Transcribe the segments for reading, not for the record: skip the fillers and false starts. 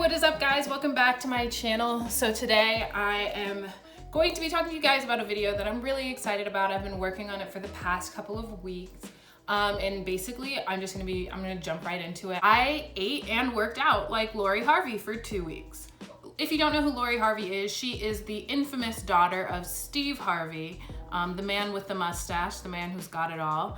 What is up, guys? Welcome back to my channel. So today I am going to be talking to you guys about a video that I'm really excited about. I've been working on it for the past couple of weeks. And basically I'm gonna jump right into it. I ate and worked out like Laurie Harvey for 2 weeks. If you don't know who Laurie Harvey is, she is the infamous daughter of Steve Harvey, the man with the mustache, the man who's got it all.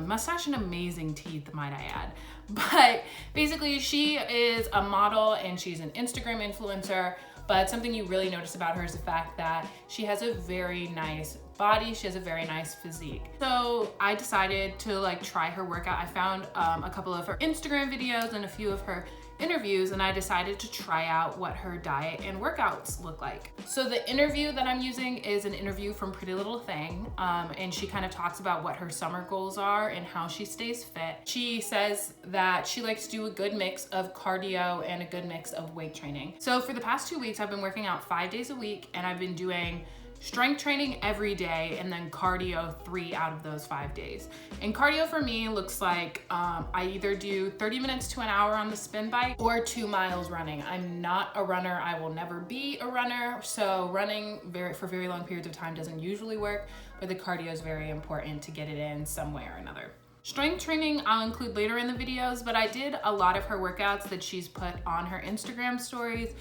Mustache and amazing teeth, might I add. But basically she is a model and she's an Instagram influencer, but something you really notice about her is the fact that she has a very nice body. She has a very nice physique. So I decided to try her workout. I found a couple of her Instagram videos and a few of her interviews, and I decided to try out what her diet and workouts look like. So the interview that I'm using is an interview from Pretty Little Thing, and she kind of talks about what her summer goals are and how she stays fit. She says that she likes to do a good mix of cardio and a good mix of weight training. So for the past 2 weeks, I've been working out 5 days a week, and I've been doing strength training every day and then cardio 3 out of those 5 days. And cardio for me looks like I either do 30 minutes to an hour on the spin bike or 2 miles running. I'm not a runner. I will never be a runner. So running for very long periods of time doesn't usually work, but the cardio is very important to get it in some way or another. Strength training I'll include later in the videos, but I did a lot of her workouts that she's put on her Instagram stories.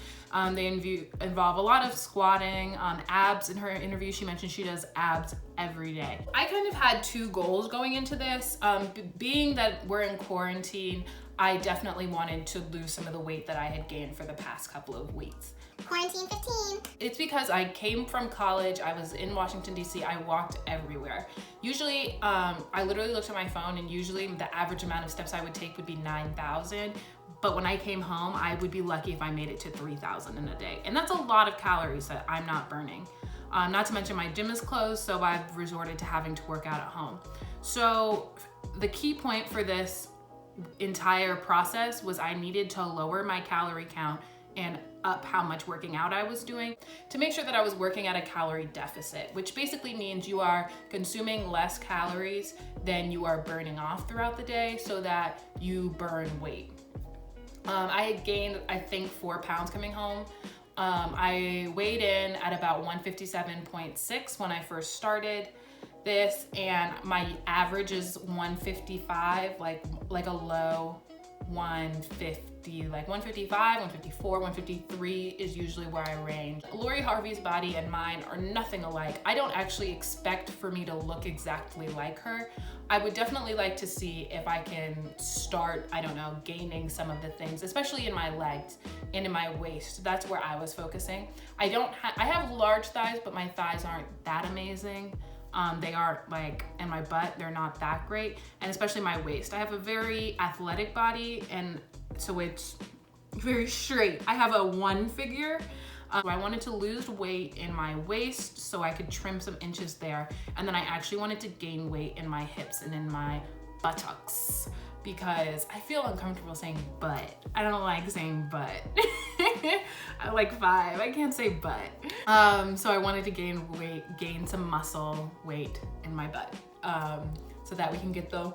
They involve a lot of squatting, abs. In her interview, she mentioned she does abs every day. I kind of had 2 goals going into this. Being that we're in quarantine, I definitely wanted to lose some of the weight that I had gained for the past couple of weeks. Quarantine 15. It's because I came from college, I was in Washington, D.C., I walked everywhere. Usually, I literally looked at my phone and usually the average amount of steps I would take would be 9,000. But when I came home, I would be lucky if I made it to 3,000 in a day. And that's a lot of calories that I'm not burning. Not to mention my gym is closed, so I've resorted to having to work out at home. So the key point for this entire process was I needed to lower my calorie count and up how much working out I was doing to make sure that I was working at a calorie deficit, which basically means you are consuming less calories than you are burning off throughout the day so that you burn weight. I had gained, I think, 4 pounds coming home. I weighed in at about 157.6 when I first started this, and my average is 155, like a low 150, like 155, 154, 153 is usually where I range. Laurie Harvey's body and mine are nothing alike. I don't actually expect for me to look exactly like her. I would definitely like to see if I can start, I don't know, gaining some of the things, especially in my legs and in my waist. That's where I was focusing. I have large thighs, but my thighs aren't that amazing. They are and my butt, they're not that great. And especially my waist. I have a very athletic body, and so it's very straight. I have a 1 figure. I wanted to lose weight in my waist so I could trim some inches there. And then I actually wanted to gain weight in my hips and in my buttocks, because I feel uncomfortable saying butt. I don't like saying butt. I like 5, I can't say butt. So I wanted to gain some muscle weight in my butt, so that we can get the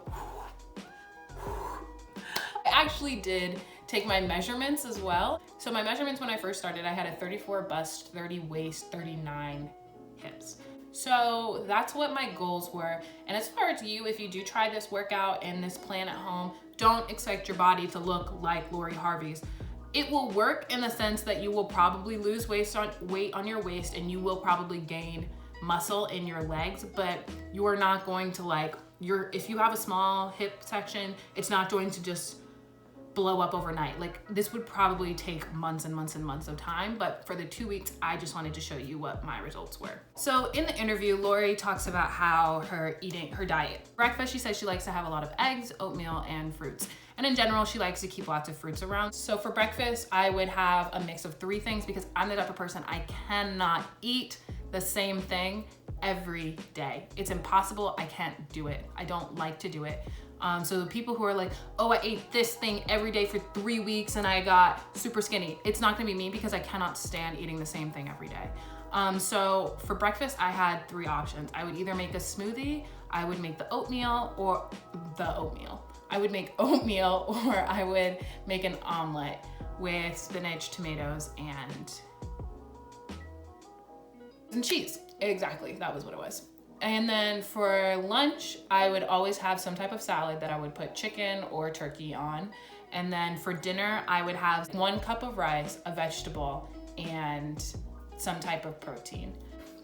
I actually did take my measurements as well. So my measurements when I first started, I had a 34 bust, 30 waist, 39 hips. So that's what my goals were. And as far as you, if you do try this workout and this plan at home, don't expect your body to look like Laurie Harvey's. It will work in the sense that you will probably lose weight on your waist, and you will probably gain muscle in your legs, but you are not going to if you have a small hip section, it's not going to just blow up overnight. This would probably take months and months and months of time, but for the 2 weeks, I just wanted to show you what my results were. So in the interview, Laurie talks about how her diet. Breakfast, she says she likes to have a lot of eggs, oatmeal, and fruits. And in general, she likes to keep lots of fruits around. So for breakfast, I would have a mix of 3 things because I'm the type of person, I cannot eat the same thing every day. It's impossible. I can't do it. I don't like to do it. So the people who are like, oh, I ate this thing every day for 3 weeks and I got super skinny. It's not gonna be me because I cannot stand eating the same thing every day. So for breakfast, I had 3 options. I would either make a smoothie, I would make the oatmeal, I would make oatmeal, or I would make an omelet, with spinach, tomatoes, and cheese. Exactly, that was what it was. And then for lunch, I would always have some type of salad that I would put chicken or turkey on. And then for dinner, I would have 1 cup of rice, a vegetable, and some type of protein.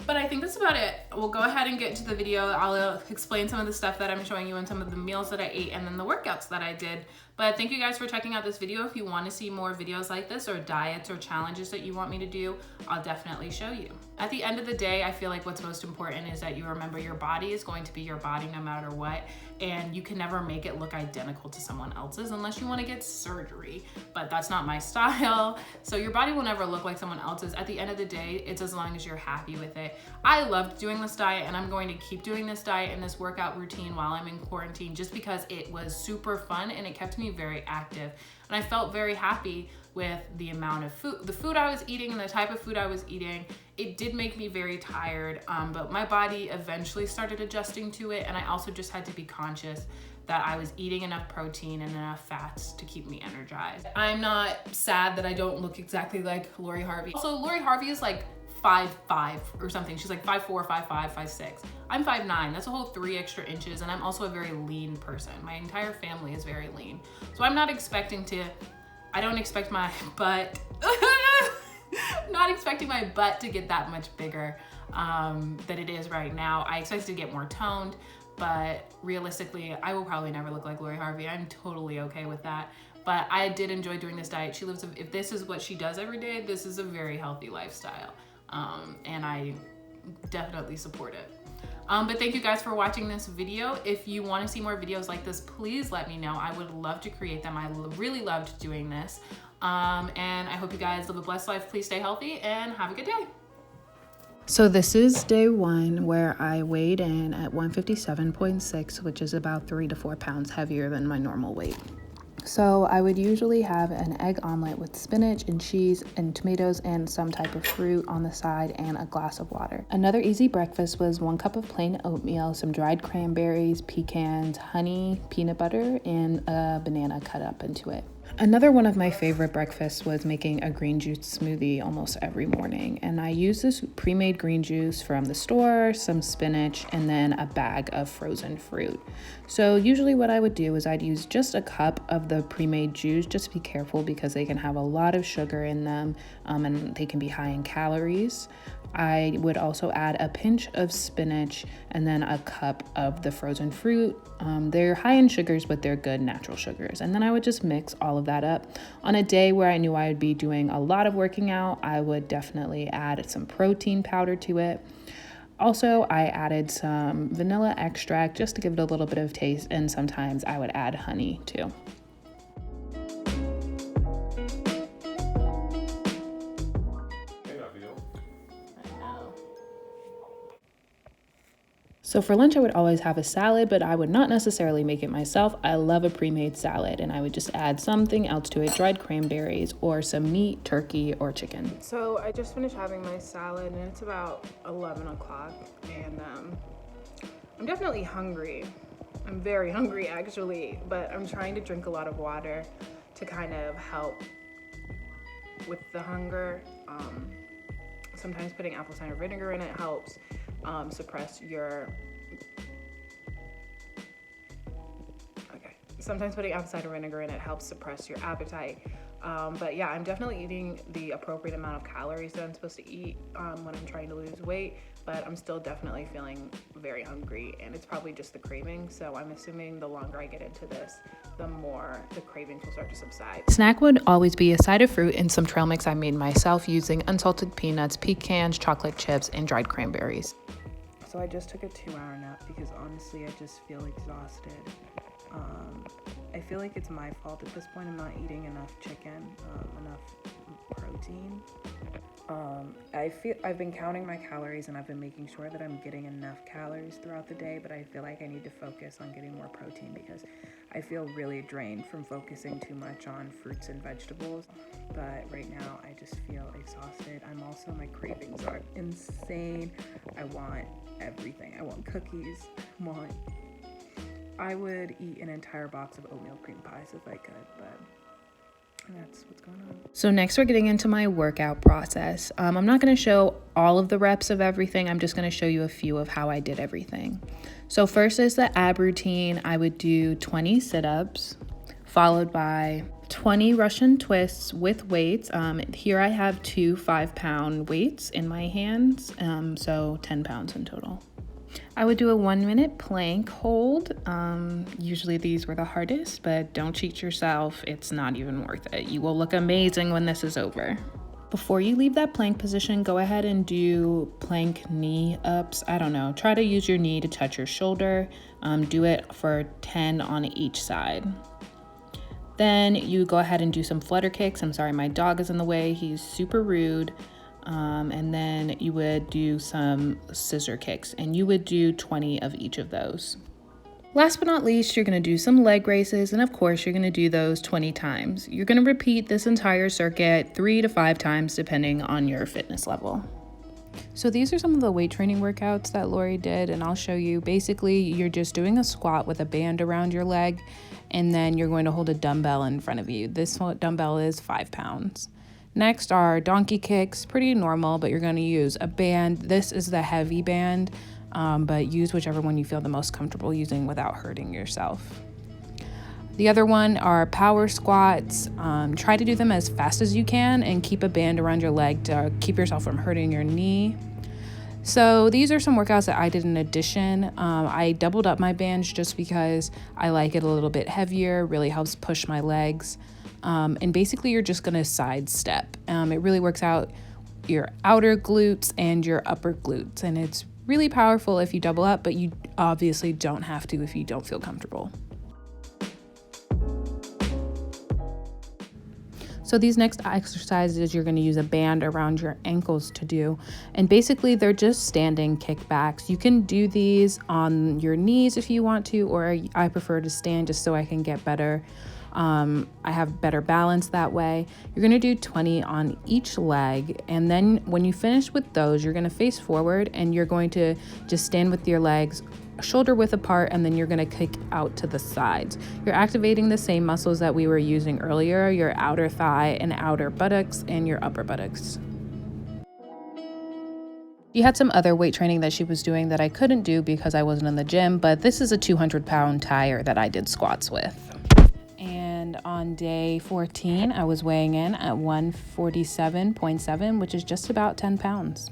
But I think that's about it. We'll go ahead and get into the video. I'll explain some of the stuff that I'm showing you and some of the meals that I ate and then the workouts that I did. But thank you guys for checking out this video. If you want to see more videos like this or diets or challenges that you want me to do, I'll definitely show you. At the end of the day, I feel like what's most important is that you remember your body is going to be your body no matter what, and you can never make it look identical to someone else's unless you want to get surgery, but that's not my style. So your body will never look like someone else's. At the end of the day, it's as long as you're happy with it. I loved doing this diet, and I'm going to keep doing this diet and this workout routine while I'm in quarantine just because it was super fun and it kept me very active. And I felt very happy with the amount of food, the food I was eating and the type of food I was eating. It did make me very tired, but my body eventually started adjusting to it. And I also just had to be conscious that I was eating enough protein and enough fats to keep me energized. I'm not sad that I don't look exactly like Laurie Harvey. Also, Laurie Harvey is like 5'5" or something. She's like 5'4", 5'5", 5'6". I'm 5'9". That's a whole 3 extra inches, and I'm also a very lean person. My entire family is very lean. So I'm not expecting to, I don't expect my butt, not expecting my butt to get that much bigger than it is right now. I expect it to get more toned, but realistically, I will probably never look like Laurie Harvey. I'm totally okay with that. But I did enjoy doing this diet. She lives, if this is what she does every day, this is a very healthy lifestyle. And I definitely support it. But thank you guys for watching this video. If you want to see more videos like this, please let me know. I would love to create them. I really loved doing this. And I hope you guys live a blessed life. Please stay healthy and have a good day. So this is day 1 where I weighed in at 157.6, which is about 3 to 4 pounds heavier than my normal weight. So I would usually have an egg omelet with spinach and cheese and tomatoes and some type of fruit on the side and a glass of water. Another easy breakfast was 1 cup of plain oatmeal, some dried cranberries, pecans, honey, peanut butter, and a banana cut up into it. Another one of my favorite breakfasts was making a green juice smoothie almost every morning. And I use this pre-made green juice from the store, some spinach, and then a bag of frozen fruit. So usually what I would do is I'd use just a cup of the pre-made juice. Just be careful because they can have a lot of sugar in them and they can be high in calories. I would also add a pinch of spinach and then a cup of the frozen fruit. They're high in sugars, but they're good natural sugars. And then I would just mix all of that up. On a day where I knew I would be doing a lot of working out, I would definitely add some protein powder to it. Also, I added some vanilla extract just to give it a little bit of taste, and sometimes I would add honey too. So for lunch, I would always have a salad, but I would not necessarily make it myself. I love a pre-made salad, and I would just add something else to it, dried cranberries or some meat, turkey, or chicken. So I just finished having my salad, and it's about 11 o'clock, and I'm definitely hungry. I'm very hungry, actually, but I'm trying to drink a lot of water to kind of help with the hunger. Sometimes putting apple cider vinegar in it helps suppress your, sometimes putting apple cider vinegar in it helps suppress your appetite. But yeah, I'm definitely eating the appropriate amount of calories that I'm supposed to eat when I'm trying to lose weight, but I'm still definitely feeling very hungry, and it's probably just the craving. So I'm assuming the longer I get into this, the more the cravings will start to subside. Snack would always be a side of fruit and some trail mix I made myself using unsalted peanuts, pecans, chocolate chips, and dried cranberries. So I just took a 2-hour nap because honestly, I just feel exhausted. I feel like it's my fault at this point. I'm not eating enough chicken, enough protein. I've been counting my calories, and I've been making sure that I'm getting enough calories throughout the day, but I feel like I need to focus on getting more protein because I feel really drained from focusing too much on fruits and vegetables. But right now I just feel exhausted. My cravings are insane. I want everything. I want cookies. I would eat an entire box of oatmeal cream pies if I could, but That's what's going on. So next we're getting into my workout process. I'm not going to show all of the reps of everything. I'm just going to show you a few of how I did everything. So first is the ab routine. I would do 20 sit-ups, followed by 20 Russian twists with weights. Here I have two 5-pound weights in my hands, so 10 pounds in total. I would do a 1-minute plank hold. Usually these were the hardest, but don't cheat yourself. It's not even worth it. You will look amazing when this is over. Before you leave that plank position, go ahead and do plank knee ups. I don't know, try to use your knee to touch your shoulder. Do it for 10 on each side. Then you go ahead and do some flutter kicks. I'm sorry, my dog is in the way. He's super rude. And then you would do some scissor kicks, and you would do 20 of each of those. Last but not least, you're going to do some leg raises, and of course you're going to do those 20 times. You're going to repeat this entire circuit 3 to 5 times depending on your fitness level. So these are some of the weight training workouts that Laurie did, and I'll show you. Basically, you're just doing a squat with a band around your leg, and then you're going to hold a dumbbell in front of you. This dumbbell is 5 pounds. Next are donkey kicks, pretty normal, but you're going to use a band. This is the heavy band, but use whichever one you feel the most comfortable using without hurting yourself. The other one are power squats. Try to do them as fast as you can and keep a band around your leg to keep yourself from hurting your knee. So these are some workouts that I did in addition. I doubled up my bands just because I like it a little bit heavier, really helps push my legs. And basically you're just gonna sidestep. It really works out your outer glutes and your upper glutes, and it's really powerful if you double up, but you obviously don't have to if you don't feel comfortable. So these next exercises, you're going to use a band around your ankles to do. And basically they're just standing kickbacks. You can do these on your knees if you want to, or I prefer to stand just so I can get better. I have better balance that way. You're going to do 20 on each leg. And then when you finish with those, you're going to face forward and you're going to just stand with your legs shoulder width apart, and then you're going to kick out to the sides. You're activating the same muscles that we were using earlier, your outer thigh and outer buttocks and your upper buttocks. She had some other weight training that she was doing that I couldn't do because I wasn't in the gym, but this is a 200-pound tire that I did squats with. And on day 14, I was weighing in at 147.7, which is just about 10 pounds.